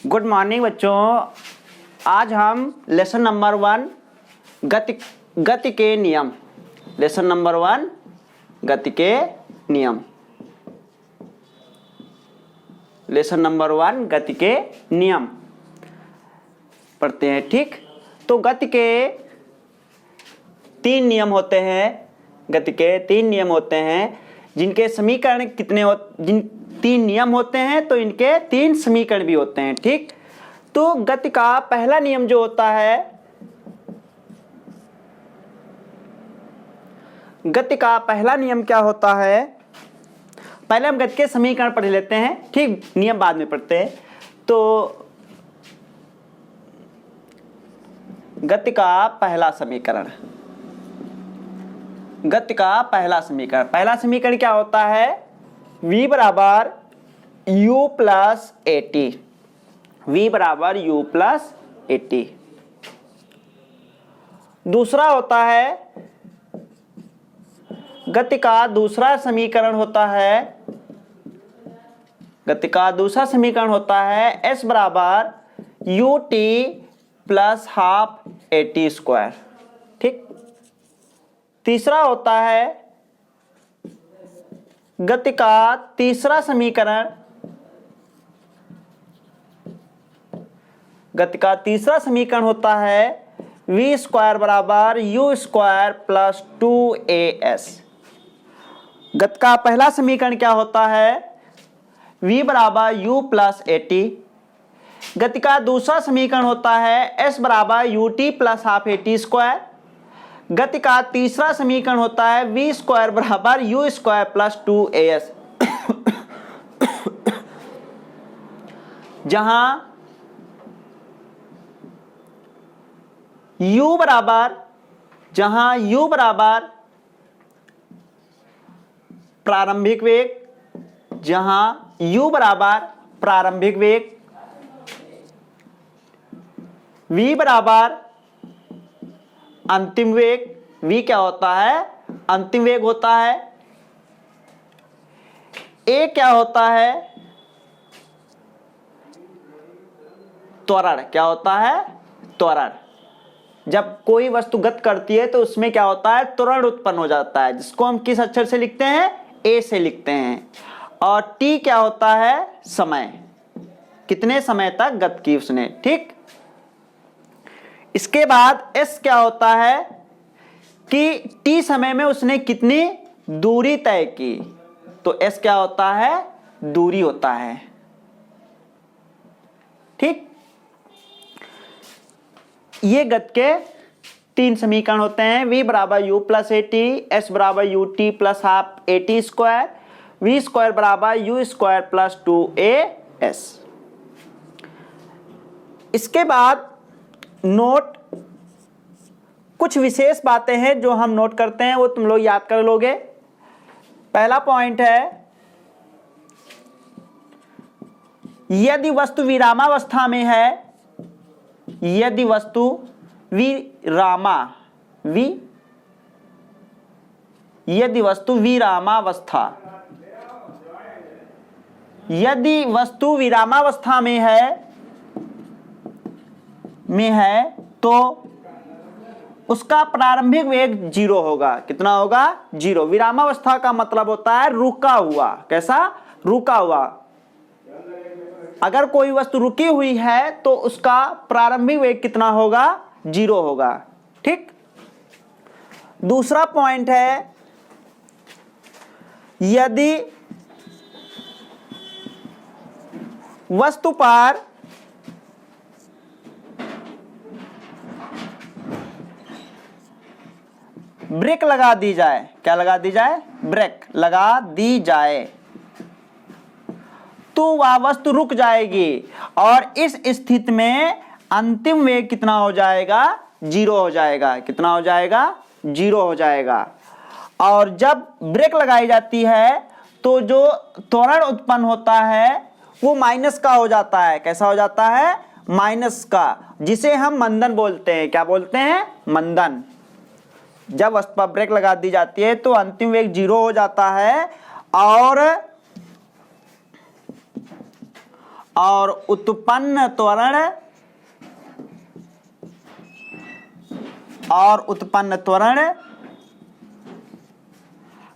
Good morning बच्चों। आज हम लेसन नंबर 1 गति के नियम, लेसन नंबर 1 गति के नियम, लेसन नंबर 1 गति के नियम पढ़ते हैं। ठीक, तो गति के 3 नियम होते हैं। गति के 3 नियम होते हैं जिनके समीकरण कितने जिन 3 नियम होते हैं तो इनके 3 समीकरण भी होते हैं। ठीक, तो गति का पहला नियम जो होता है, गति का पहला नियम क्या होता है, पहले हम गति के समीकरण पढ़ लेते हैं। ठीक, नियम बाद में पढ़ते हैं। तो गति का पहला समीकरण, गति का पहला समीकरण क्या होता है, v बराबर u प्लस एटी, v बराबर u प्लस एटी। दूसरा होता है, गति का दूसरा समीकरण होता है, गति का दूसरा समीकरण होता है s बराबर u t plus half eighty square. ठीक, तीसरा होता है, गति का तीसरा समीकरण, गति का तीसरा समीकरण होता है v स्क्वायर बराबर u स्क्वायर प्लस 2as। गति का पहला समीकरण क्या होता है, v बराबर u प्लस एटी। गति का दूसरा समीकरण होता है s बराबर ut plus half eighty square. गति का तीसरा समीकरण होता है v स्क्वायर बराबर u स्क्वायर प्लस 2as। जहां u बराबर प्रारंभिक वेग, जहां u बराबर प्रारंभिक वेग, v बराबर अंतिम वेग, v क्या होता है, अंतिम वेग होता है। a क्या होता है, त्वरण, क्या होता है, त्वरण। जब कोई वस्तु गति करती है तो उसमें क्या होता है, त्वरण उत्पन्न हो जाता है, जिसको हम किस अक्षर से लिखते हैं, a से लिखते हैं। और t क्या होता है, समय, कितने समय तक गति की उसने। ठीक, इसके बाद s क्या होता है कि t समय में उसने कितनी दूरी तय की, तो s क्या होता है, दूरी होता है। ठीक, ये गति के 3 समीकरण होते हैं। v बराबर u प्लस एटी, s बराबर u t plus half eighty square, v square बराबर u स्क्वायर प्लस 2as। इसके बाद नोट, कुछ विशेष बातें हैं जो हम नोट करते हैं, वो तुम लोग याद कर लोगे। पहला पॉइंट है, यदि वस्तु विरामावस्था में है, यदि वस्तु यदि वस्तु विरामावस्था में है तो उसका प्रारंभिक वेग 0 होगा। कितना होगा, 0। विरामावस्था का मतलब होता है रुका हुआ। कैसा, रुका हुआ। अगर कोई वस्तु रुकी हुई है तो उसका प्रारंभिक वेग कितना होगा, 0 होगा। ठीक, दूसरा पॉइंट है, यदि वस्तु पर ब्रेक लगा दी जाए, क्या लगा दी जाए, ब्रेक लगा दी जाए, तो वह वस्तु रुक जाएगी और इस स्थिति में अंतिम वेग कितना हो जाएगा, 0 हो जाएगा। कितना हो जाएगा, 0 हो जाएगा। और जब ब्रेक लगाई जाती है तो जो त्वरण उत्पन्न होता है वो माइनस का हो जाता है। कैसा हो जाता है, माइनस का, जिसे हम मंदन बोलते हैं। क्या बोलते हैं, मंदन। जब वस्तु पर ब्रेक लगा दी जाती है तो अंतिम वेग 0 हो जाता है और उत्पन्न त्वरण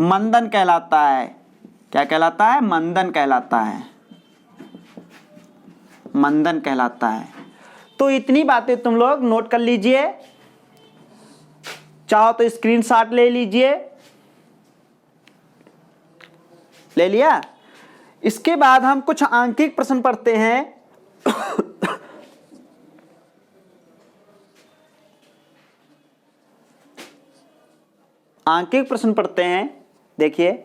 मंदन कहलाता है। क्या कहलाता है? मंदन कहलाता है। मंदन कहलाता है। तो इतनी बातें तुम लोग नोट कर लीजिए, चाहो तो स्क्रीनशॉट ले लीजिए। ले लिया? इसके बाद हम कुछ आंकिक प्रश्न पढ़ते हैं। आंकिक प्रश्न पढ़ते हैं, देखिए।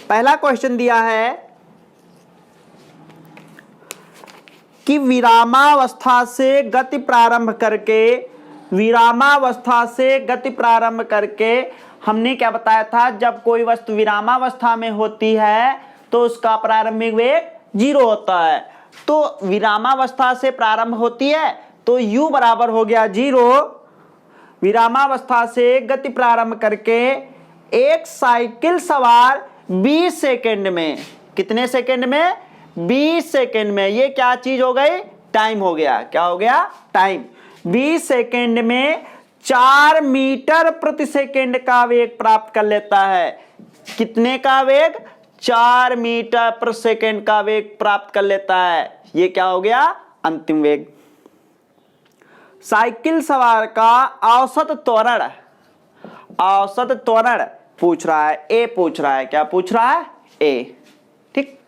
पहला क्वेश्चन दिया है कि विरामावस्था से गति प्रारंभ करके हमने क्या बताया था, जब कोई वस्तु विरामावस्था में होती है तो उसका प्रारंभिक वेग 0 होता है। तो विरामावस्था से प्रारंभ होती है तो u बराबर हो गया 0। विरामावस्था से गति प्रारंभ करके एक साइकिल सवार 20 सेकंड में, कितने सेकंड में? 20 सेकंड में। ये क्या चीज हो गई? टाइम हो गया। क्या हो गया? टाइम। 20 सेकंड में 4 मीटर प्रति सेकंड का वेग प्राप्त कर लेता है। कितने का वेग? 4 मीटर प्रति सेकंड का वेग प्राप्त कर लेता है। ये क्या हो गया? अंतिम वेग। साइकिल सवार का औसत त्वरण पूछ रहा है, ए पूछ रहा है। क्या पूछ रहा है? ए। ठीक।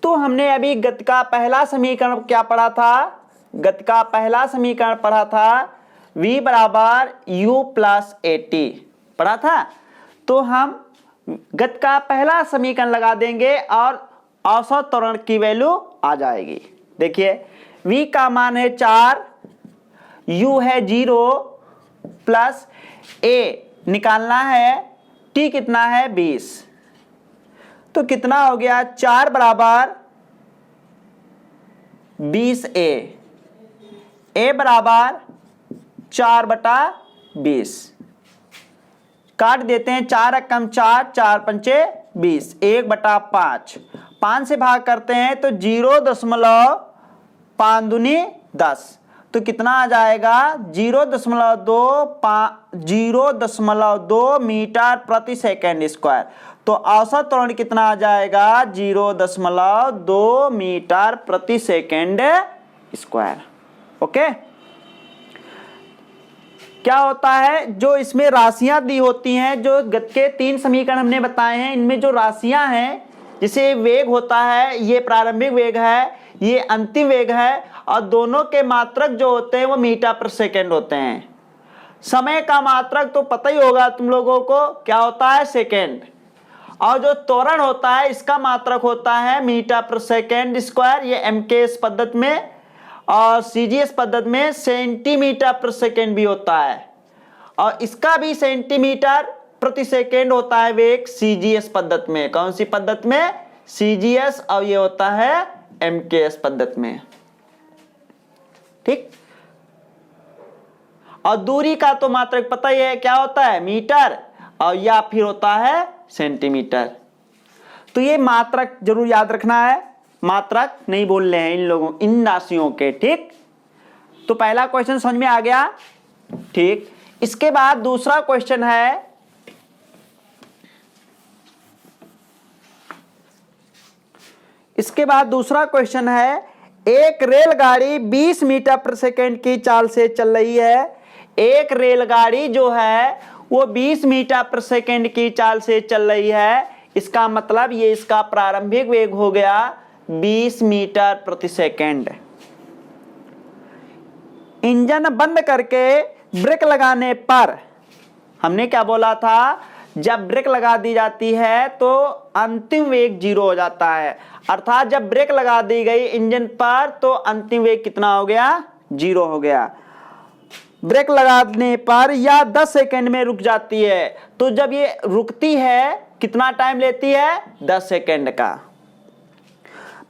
तो हमने अभी गति का पहला समीकरण क्या पढ़ा था? गति का पहला समीकरण पढ़ा था v बराबर u प्लस AT पढ़ा था। तो हम गति का पहला समीकरण लगा देंगे और औसत त्वरण की वैल्यू आ जाएगी। देखिए, v का मान है 4, u है 0 प्लस a निकालना है, t कितना है? 20। तो कितना हो गया? 4 बराबर 20a, a बराबर 4/20। काट देते हैं, 4 एकम 4, 4 पंचे 20, 1/5। 5 से भाग करते हैं तो 0.5 दूनी 10। तो कितना आ जाएगा? 0.2 मीटर प्रति सेकंड स्क्वायर। तो औसत त्वरण कितना आ जाएगा? 0.2 मीटर प्रति सेकंड स्क्वायर। ओके। क्या होता है, जो इसमें राशियां दी होती हैं, जो गति के 3 समीकरण हमने बताए हैं, इनमें जो राशियां हैं, जिसे वेग होता है, ये प्रारंभिक वेग है, ये अंतिम वेग है, और दोनों के मात्रक जो होते हैं वो मीटर पर सेकंड होते हैं। समय का मात्रक तो पता ही होगा तुम लोगों को, क्या होता है? सेकंड। और जो त्वरण होता है, इसका मात्रक होता है मीटर पर सेकंड स्क्वायर। ये MKS पद्धति में और CGS पद्धति में सेंटीमीटर पर सेकंड भी होता है, और इसका भी सेंटीमीटर प्रति सेकंड होता है वेग CGS पद्धति में। कौन सी पद्धति में? CGS। और ये होता है MKS पद्धति में। ठीक। और दूरी का तो मात्रक पता ही है, क्या होता है? मीटर, और या फिर होता है सेंटीमीटर। तो ये मात्रक जरूर याद रखना है, मात्रक नहीं बोलने हैं इन राशियों के। ठीक। तो पहला क्वेश्चन समझ में आ गया। ठीक। इसके बाद दूसरा क्वेश्चन है, एक रेलगाड़ी 20 मीटर प्रति सेकंड की चाल से चल रही है। एक रेलगाड़ी जो है वो 20 मीटर प्रति सेकंड की चाल से चल रही है। इसका मतलब ये इसका प्रारंभिक वेग हो गया 20 मीटर प्रति सेकंड। इंजन बंद करके ब्रेक लगाने पर, हमने क्या बोला था? जब ब्रेक लगा दी जाती है तो अंतिम वेग 0 हो जाता है। अर्थात जब ब्रेक लगा दी गई इंजन पर तो अंतिम वेग कितना हो गया? 0 हो गया। ब्रेक लगाने पर या 10 सेकंड में रुक जाती है। तो जब ये रुकती है कितना टाइम लेती है? 10 सेकंड का।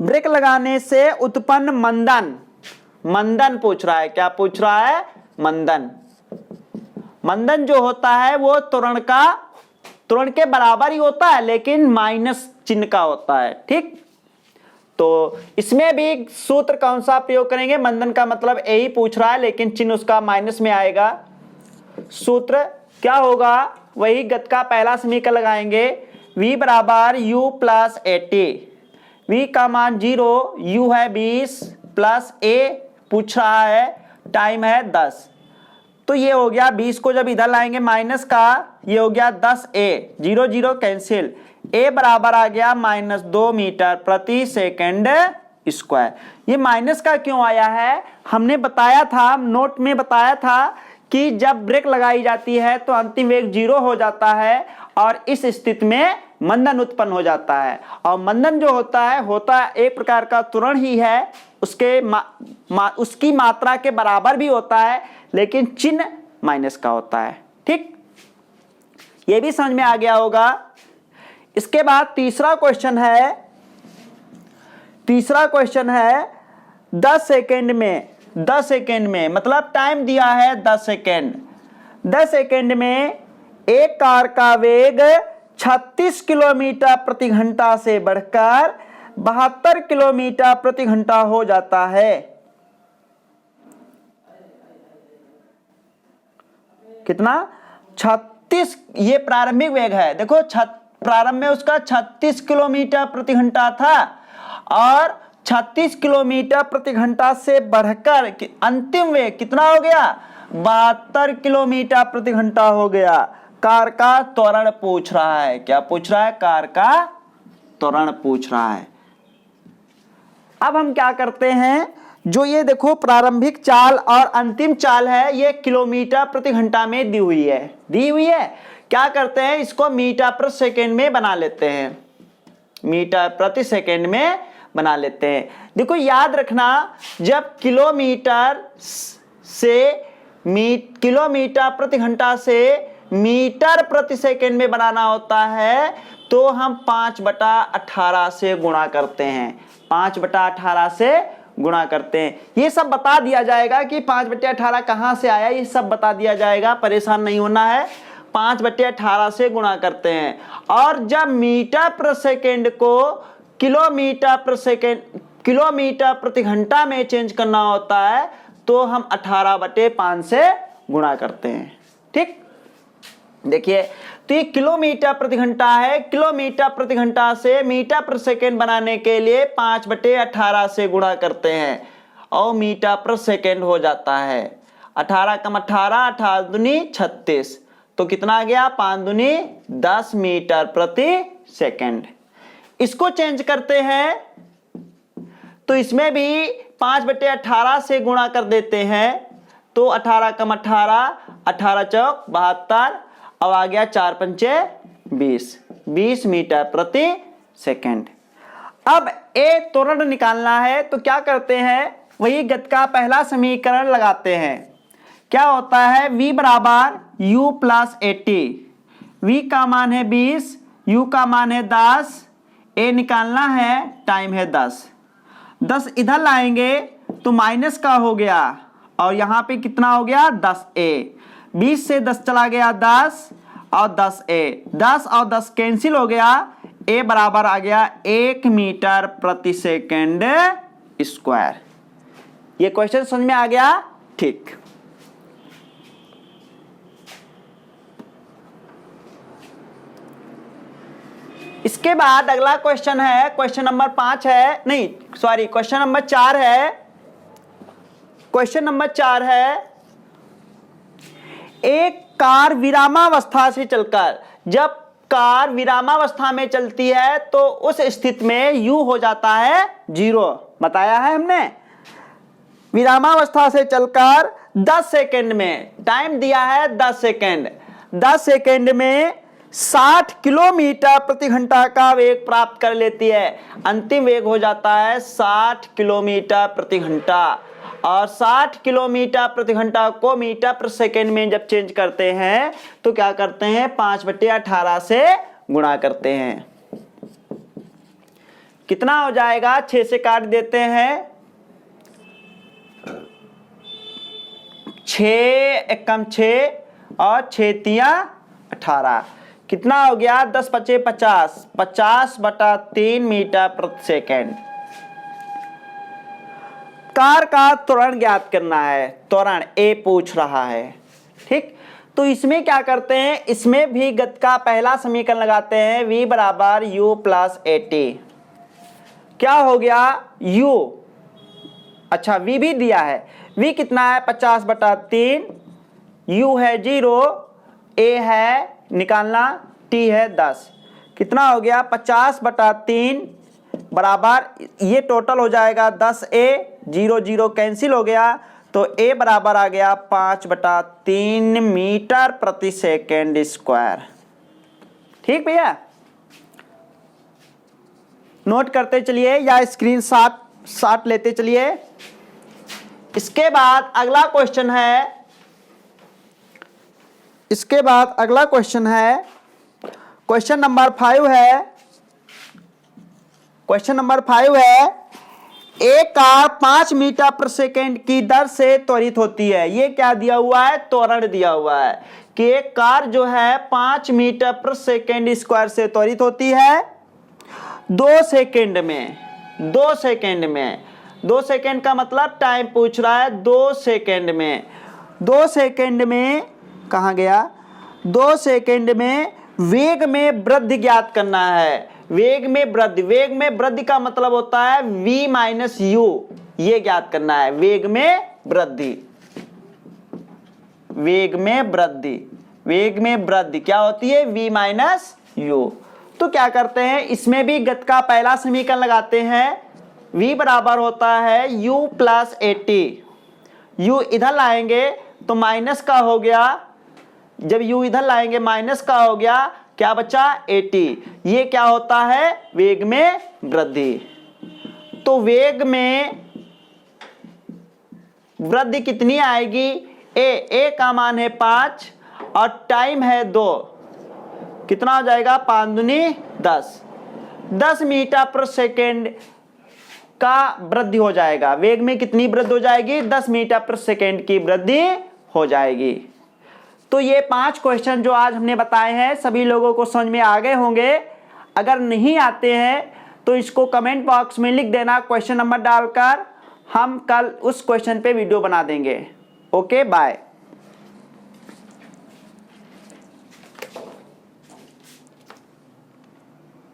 ब्रेक लगाने से उत्पन्न मंदन, मंदन पूछ रहा है। क्या पूछ रहा है? मंदन। मंदन जो होता है वो त्वरण के बराबर ही होता है, लेकिन माइनस चिन्ह का होता है। ठीक, तो इसमें भी सूत्र कौन सा प्रयोग करेंगे? मंदन का मतलब यही पूछ रहा है, लेकिन चिन्ह उसका माइनस में आएगा। सूत्र क्या होगा? वही गत का पहला समीकरण लगाएंगे, v बराबर u प्लस 80। v का मान 0, u है 20 प्लस a पूछ रहा है, टाइम है 10। तो ये हो गया 20 को जब इधर लाएंगे माइनस का, ये हो गया 10a, 0 0 कैंसिल, a बराबर आ गया -2 मीटर प्रति सेकंड स्क्वायर। ये माइनस का क्यों आया है? हमने बताया था, नोट में बताया था कि जब ब्रेक लगाई जाती है तो अंतिम वेग 0 हो जाता है और इस स्थिति में मंदन उत्पन्न हो जाता है। और मंदन जो होता है एक प्रकार का त्वरण ही है, उसकी मात्रा के बराबर भी होता है, लेकिन चिन्ह माइनस का होता है। ठीक, ये भी समझ में आ गया होगा। इसके बाद तीसरा क्वेश्चन है 10 सेकंड में मतलब टाइम दिया है 10 सेकंड। 10 सेकंड में एक कार का वेग 36 किलोमीटर प्रति घंटा से बढ़कर 72 किलोमीटर प्रति घंटा हो जाता है। कितना? 36, ये प्रारंभिक वेग है। देखो प्रारंभ में उसका 36 किलोमीटर प्रति घंटा था और 36 किलोमीटर प्रति घंटा से बढ़कर अंतिम वेग कितना हो गया? 72 किलोमीटर प्रति घंटा हो गया। कार का त्वरण पूछ रहा है। क्या पूछ रहा है? कार का त्वरण पूछ रहा है। अब हम क्या करते हैं, जो ये देखो प्रारंभिक चाल और अंतिम चाल है, ये किलोमीटर प्रति घंटा में दी हुई है। क्या करते हैं, इसको मीटर प्रति सेकंड में बना लेते हैं। मीटर प्रति सेकंड में बना लेते हैं। देखो याद रखना, जब किलोमीटर प्रति घंटा से मीटर प्रति सेकंड में बनाना होता है तो हम 5/18 से गुणा करते हैं। 5/18 से गुणा करते हैं। ये सब बता दिया जाएगा कि 5/18 कहां से आया, ये सब बता दिया जाएगा, परेशान नहीं होना है। 5/18 से गुणा करते हैं। और जब मीटर प्रति सेकंड को किलोमीटर प्रति घंटा में चेंज करना होता है तो हम 18/5 से गुणा करते हैं। ठीक, देखिए तो ये किलोमीटर प्रति घंटा है। किलोमीटर प्रति घंटा से मीटर प्रति सेकंड बनाने के लिए 5/18 से गुणा करते हैं और मीटर प्रति सेकंड हो जाता है। 18 कम 18, 18 दूनी 36, तो कितना आ गया? 5 दूनी 10 मीटर प्रति सेकंड। इसको चेंज करते हैं तो इसमें भी 5/18 से गुणा कर देते हैं, तो 18 कम 18, 18 चौक 72, अब आ गया 4 पंचे 20 मीटर प्रति सेकंड। अब एक त्वरण निकालना है तो क्या करते हैं, वही गति का पहला समीकरण लगाते हैं। क्या होता है? v बराबर u प्लस 80। v का मान है 20, u का मान है 10, a निकालना है, टाइम है 10। 10 इधर लाएंगे तो माइनस का हो गया और यहाँ पे कितना हो गया? 10a। 20 से 10 चला गया 10 और 10a, 10 और 10 कैंसिल हो गया। a बराबर आ गया 1 मीटर प्रति सेकंड स्क्वायर। ये क्वेश्चन समझ में आ गया? ठीक, इसके बाद अगला क्वेश्चन है, क्वेश्चन नंबर 5 है, नहीं सॉरी क्वेश्चन नंबर 4 है। क्वेश्चन नंबर 4 है, एक कार विरामावस्था से चलकर, जब कार विरामावस्था में चलती है तो उस स्थिति में u हो जाता है 0, बताया है हमने। विरामावस्था से चलकर 10 सेकंड में, टाइम दिया है 10 सेकंड, 10 सेकंड में 60 किलोमीटर प्रति घंटा का वेग प्राप्त कर लेती है। अंतिम वेग हो जाता है 60 किलोमीटर प्रति घंटा और 60 किलोमीटर प्रति घंटा को मीटर प्रति सेकेंड में जब चेंज करते हैं तो क्या करते हैं 5/18 से गुणा करते हैं। कितना हो जाएगा, 6 से काट देते हैं, 6 एकम 6 और 6 तिया 18, कितना हो गया 10 × 5 = 50/3 मीटर प्रति सेकेंड। कार का त्वरण ज्ञात करना है, त्वरण ए पूछ रहा है। ठीक, तो इसमें क्या करते हैं, इसमें भी गति का पहला समीकरण लगाते हैं, v = u + at। क्या हो गया u, अच्छा v भी दिया है, v कितना है 50/3, u है 0, a है निकालना, t है 10, कितना हो गया 50/3 बराबर, ये टोटल हो जाएगा 10a, 0 0 कैंसिल हो गया, तो a बराबर आ गया 5/3 मीटर प्रति सेकेंड स्क्वायर। ठीक भैया, नोट करते चलिए या स्क्रीन शॉट लेते चलिए। इसके बाद अगला क्वेश्चन है, क्वेश्चन नंबर 5 है। क्वेश्चन नंबर 5 है, एक कार 5 मीटर प्रति सेकेंड की दर से त्वरित होती है। ये क्या दिया हुआ है, त्वरण दिया हुआ है कि एक कार जो है 5 मीटर प्रति सेकेंड स्क्वायर से त्वरित होती है 2 सेकेंड में। 2 सेकेंड का मतलब टाइम पूछ रहा है, 2 सेकेंड में। 2 सेकेंड में कहाँ गया, 2 सेकेंड में वेग में वृद्धि ज्ञात करना है। वेग में वृद्धि का मतलब होता है v - u, ये ज्ञात करना है। वेग में वृद्धि क्या होती है, v - u। तो क्या करते हैं, इसमें भी गति का पहला समीकरण लगाते हैं, v बराबर होता है u + at। u इधर लाएंगे तो माइनस का हो गया, जब u इधर लाएंगे माइनस का हो गया, क्या बचा 80। ये क्या होता है, वेग में वृद्धि। तो वेग में वृद्धि कितनी आएगी, a का मान है 5 और टाइम है 2, कितना हो जाएगा 5 दूनी 10, 10 मीटर प्रति सेकेंड का वृद्धि हो जाएगा। वेग में कितनी वृद्धि हो जाएगी, 10 मीटर प्रति सेकेंड की वृद्धि हो जाएगी। तो ये 5 क्वेश्चन जो आज हमने बताए हैं सभी लोगों को समझ में आ गए होंगे। अगर नहीं आते हैं तो इसको कमेंट बॉक्स में लिख देना क्वेश्चन नंबर डालकर, हम कल उस क्वेश्चन पे वीडियो बना देंगे। Okay, bye.